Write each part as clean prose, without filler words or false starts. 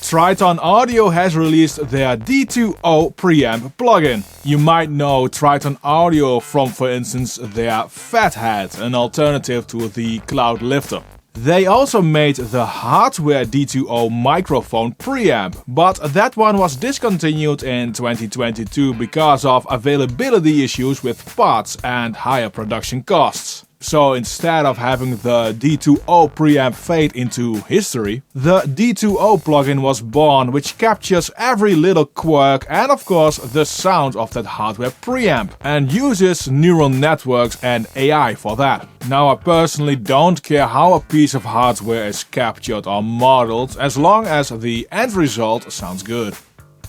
Triton Audio has released their D2O preamp plugin. You might know Triton Audio from, for instance, their Fathead, an alternative to the Cloud Lifter. They also made the hardware D2O microphone preamp, but that one was discontinued in 2022 because of availability issues with parts and higher production costs. So instead of having the D2O preamp fade into history, the D2O plugin was born, which captures every little quirk and of course the sound of that hardware preamp, and uses neural networks and AI for that. Now I personally don't care how a piece of hardware is captured or modeled, as long as the end result sounds good.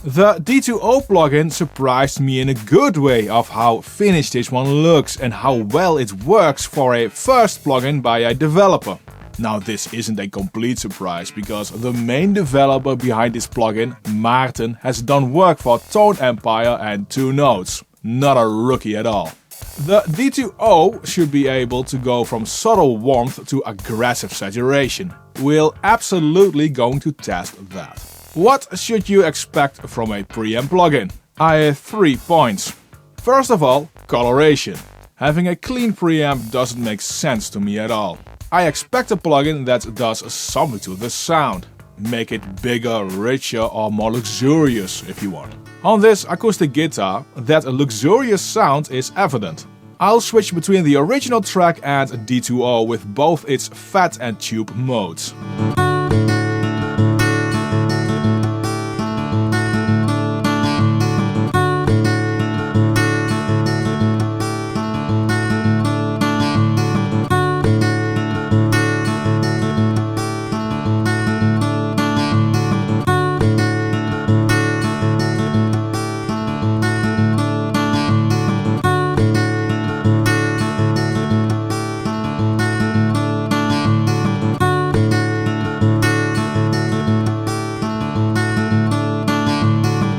The D2O plugin surprised me in a good way of how finished this one looks and how well it works for a first plugin by a developer. Now this isn't a complete surprise because the main developer behind this plugin, Maarten, has done work for Tone Empire and 2 Notes. Not a rookie at all. The D2O should be able to go from subtle warmth to aggressive saturation. We're absolutely going to test that. What should you expect from a preamp plugin? I have 3 points. First of all, coloration. Having a clean preamp doesn't make sense to me at all. I expect a plugin that does something to the sound. Make it bigger, richer or more luxurious if you want. On this acoustic guitar, that luxurious sound is evident. I'll switch between the original track and D2O with both its fat and tube modes.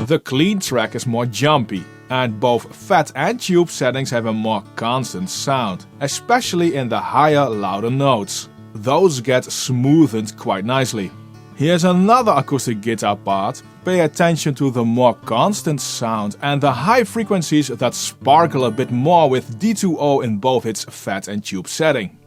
The clean track is more jumpy, and both fat and tube settings have a more constant sound, especially in the higher, louder notes. Those get smoothened quite nicely. Here's another acoustic guitar part. Pay attention to the more constant sound and the high frequencies that sparkle a bit more with D2O in both its fat and tube setting.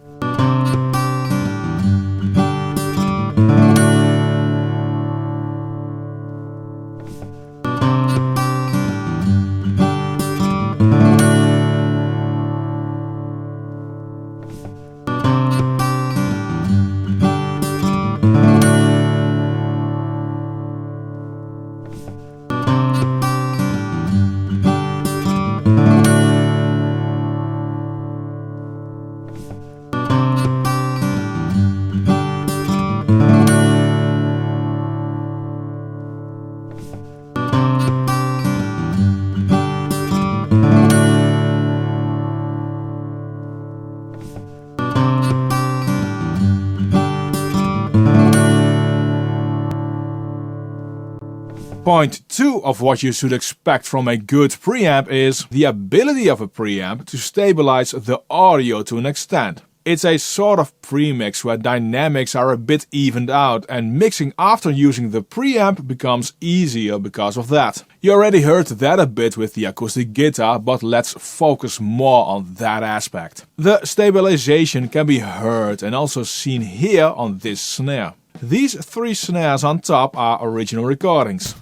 Point 2 of what you should expect from a good preamp is the ability of a preamp to stabilize the audio to an extent. It's a sort of premix where dynamics are a bit evened out, and mixing after using the preamp becomes easier because of that. You already heard that a bit with the acoustic guitar, but let's focus more on that aspect. The stabilization can be heard and also seen here on this snare. These 3 snares on top are original recordings.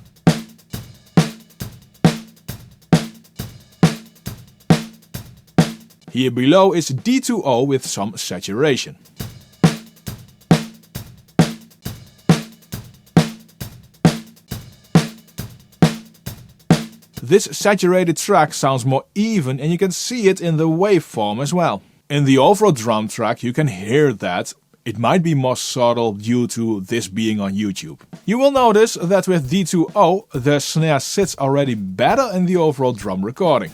Here below is D2O with some saturation. This saturated track sounds more even, and you can see it in the waveform as well. In the overall drum track you can hear that. It might be more subtle due to this being on YouTube. You will notice that with D2O the snare sits already better in the overall drum recording.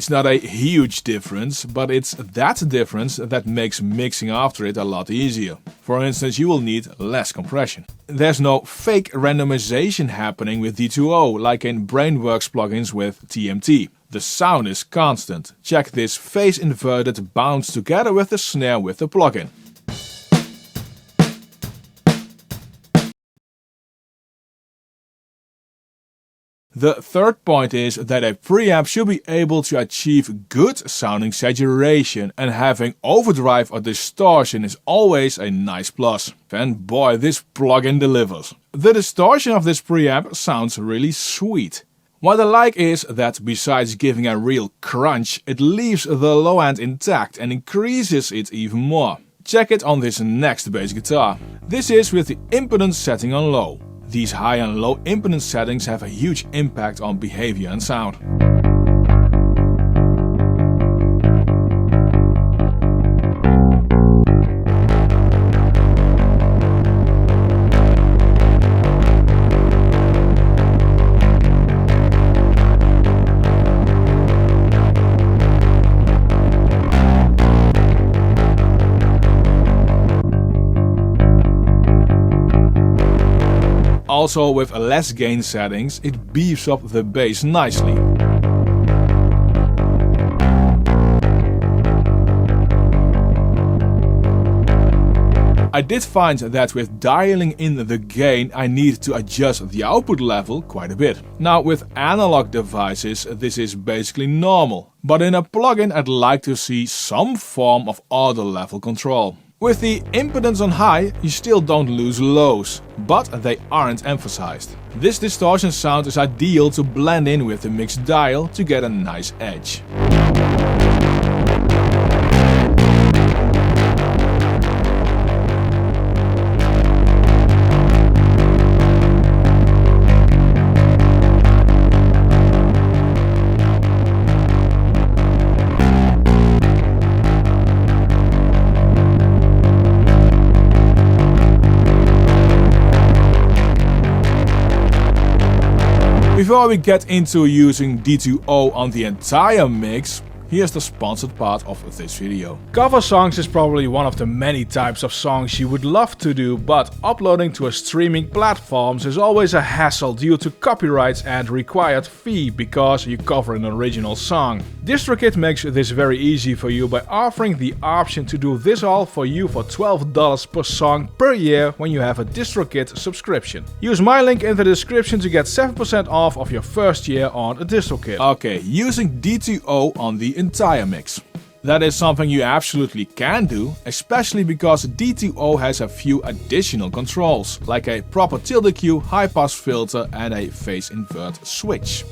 It's not a huge difference, but it's that difference that makes mixing after it a lot easier. For instance, you will need less compression. There's no fake randomization happening with D2O like in Brainworks plugins with TMT. The sound is constant. Check this phase inverted bounce together with the snare with the plugin. The third point is that a preamp should be able to achieve good sounding saturation, and having overdrive or distortion is always a nice plus. And boy, this plugin delivers. The distortion of this preamp sounds really sweet. What I like is that besides giving a real crunch, it leaves the low end intact and increases it even more. Check it on this next bass guitar. This is with the impedance setting on low. These high and low impedance settings have a huge impact on behavior and sound. Also, with less gain settings, it beefs up the bass nicely. I did find that with dialing in the gain, I need to adjust the output level quite a bit. Now, with analog devices, this is basically normal, but in a plugin I'd like to see some form of auto level control. With the impedance on high, you still don't lose lows, but they aren't emphasized. This distortion sound is ideal to blend in with the mixed dial to get a nice edge. Before we get into using D2O on the entire mix, here's the sponsored part of this video. Cover songs is probably one of the many types of songs you would love to do, but uploading to a streaming platforms is always a hassle due to copyrights and required fee because you cover an original song. DistroKid makes this very easy for you by offering the option to do this all for you for $12 per song per year when you have a DistroKid subscription. Use my link in the description to get 7% off of your first year on a DistroKid. Okay, using D2O on the entire mix. That is something you absolutely can do, especially because D2O has a few additional controls, like a proper tilt EQ, high pass filter and a phase invert switch.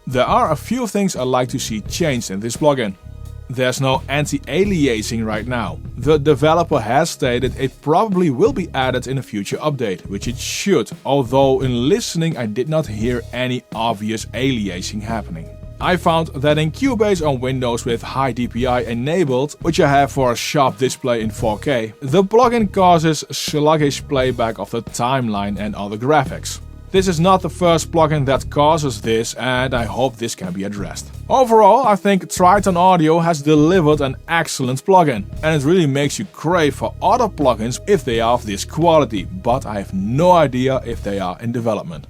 There are a few things I'd like to see changed in this plugin. There's no anti-aliasing right now. The developer has stated it probably will be added in a future update, which it should, although in listening I did not hear any obvious aliasing happening. I found that in Cubase on Windows with high DPI enabled, which I have for a sharp display in 4K, the plugin causes sluggish playback of the timeline and other graphics. This is not the first plugin that causes this, and I hope this can be addressed. Overall, I think Triton Audio has delivered an excellent plugin, and it really makes you crave for other plugins if they are of this quality, but I have no idea if they are in development.